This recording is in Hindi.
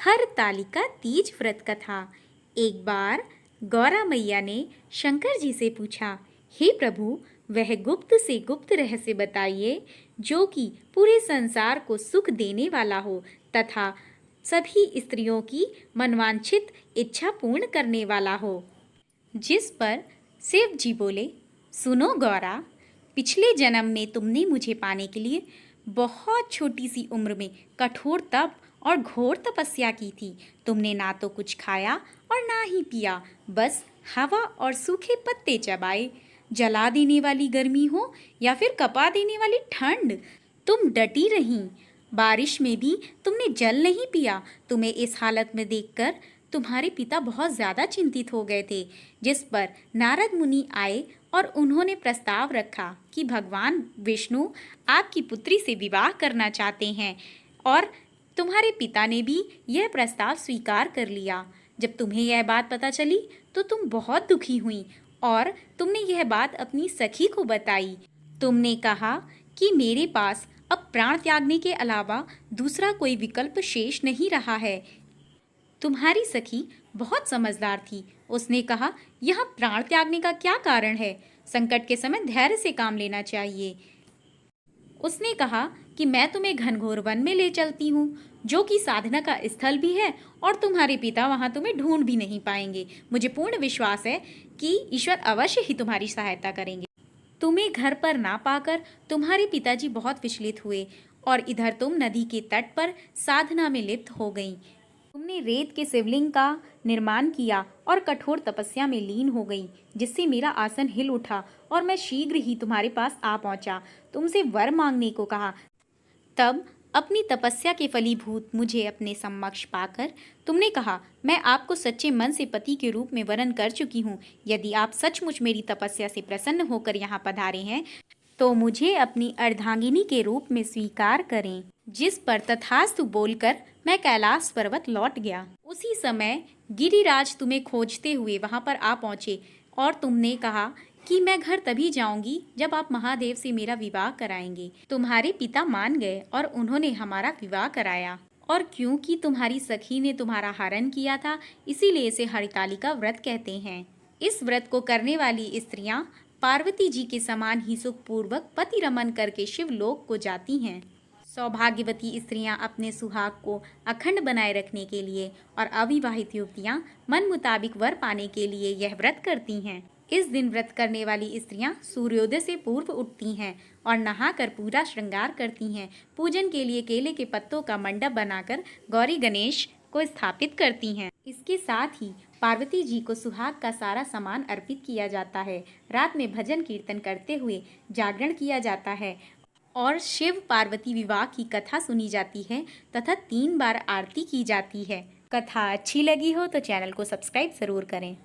हरतालिका तीज व्रत कथा। एक बार गौरा मैया ने शंकर जी से पूछा, हे प्रभु, वह गुप्त से गुप्त रहस्य बताइए जो कि पूरे संसार को सुख देने वाला हो तथा सभी स्त्रियों की मनवांछित इच्छा पूर्ण करने वाला हो। जिस पर शिव जी बोले, सुनो गौरा, पिछले जन्म में तुमने मुझे पाने के लिए बहुत छोटी सी उम्र में कठोर तप और घोर तपस्या की थी। तुमने ना तो कुछ खाया और ना ही पिया, बस हवा और सूखे पत्ते चबाए। जला देने वाली गर्मी हो या फिर कपा देने वाली ठंड, तुम डटी रहीं। बारिश में भी तुमने जल नहीं पिया। तुम्हें इस हालत में देखकर तुम्हारे पिता बहुत ज़्यादा चिंतित हो गए थे, जिस पर नारद मुनि आए और उन्होंने प्रस्ताव रखा कि भगवान विष्णु आपकी पुत्री से विवाह करना चाहते हैं और तुम्हारे पिता ने भी यह प्रस्ताव स्वीकार कर लिया। जब तुम्हें यह बात पता चली तो तुम बहुत दुखी हुई और तुमने यह बात अपनी सखी को बताई। तुमने कहा कि मेरे पास अब प्राण त्यागने के अलावा दूसरा कोई विकल्प शेष नहीं रहा है। तुम्हारी सखी बहुत समझदार थी। उसने कहा, यह प्राण त्यागने का क्या कारण है? संकट के समय धैर्य से काम लेना चाहिए। उसने कहा कि मैं तुम्हें घनघोर वन में ले चलती हूँ, जो कि साधना का स्थल भी है और तुम्हारे पिता वहाँ तुम्हें ढूंढ भी नहीं पाएंगे। मुझे पूर्ण विश्वास है कि ईश्वर अवश्य ही तुम्हारी सहायता करेंगे। तुम्हें घर पर ना पाकर तुम्हारे पिताजी बहुत विचलित हुए और इधर तुम नदी के तट पर साधना में लिप्त हो गई। तुमने रेत के शिवलिंग का निर्माण किया और कठोर तपस्या में लीन हो गई, जिससे मेरा आसन हिल उठा और मैं शीघ्र ही तुम्हारे पास आ पहुंचा। तुमसे वर मांगने को कहा। तब अपनी तपस्या के फलीभूत मुझे अपने समक्ष पाकर तुमने कहा, मैं आपको सच्चे मन से पति के रूप में वरण कर चुकी हूँ। यदि आप सचमुच मेरी तपस्या से प्रसन्न होकर यहाँ पधारे हैं तो मुझे अपनी अर्धांगिनी के रूप में स्वीकार करें। जिस पर तथास्तु बोलकर मैं कैलाश पर्वत लौट गया। उसी समय गिरिराज तुम्हें खोजते हुए वहां पर आ पहुंचे और तुमने कहा कि मैं घर तभी जाऊंगी जब आप महादेव से मेरा विवाह कराएंगे। तुम्हारे पिता मान गए और उन्होंने हमारा विवाह कराया। और क्योंकि तुम्हारी सखी ने तुम्हारा हरण किया था, इसीलिए इसे हरितालिका व्रत कहते हैं। इस व्रत को करने वाली स्त्रियां पार्वती जी के समान ही सुखपूर्वक पति रमन करके शिवलोक को जाती हैं। सौभाग्यवती स्त्रियां अपने सुहाग को अखंड बनाए रखने के लिए और अविवाहित युवतियां मन मुताबिक वर पाने के लिए यह व्रत करती हैं। इस दिन व्रत करने वाली स्त्रियां सूर्योदय से पूर्व उठती हैं और नहाकर पूरा श्रृंगार करती हैं। पूजन के लिए केले के पत्तों का मंडप बनाकर गौरी गणेश को स्थापित करती हैं। इसके साथ ही पार्वती जी को सुहाग का सारा सामान अर्पित किया जाता है। रात में भजन कीर्तन करते हुए जागरण किया जाता है और शिव पार्वती विवाह की कथा सुनी जाती है तथा 3 बार आरती की जाती है। कथा अच्छी लगी हो तो चैनल को सब्सक्राइब ज़रूर करें।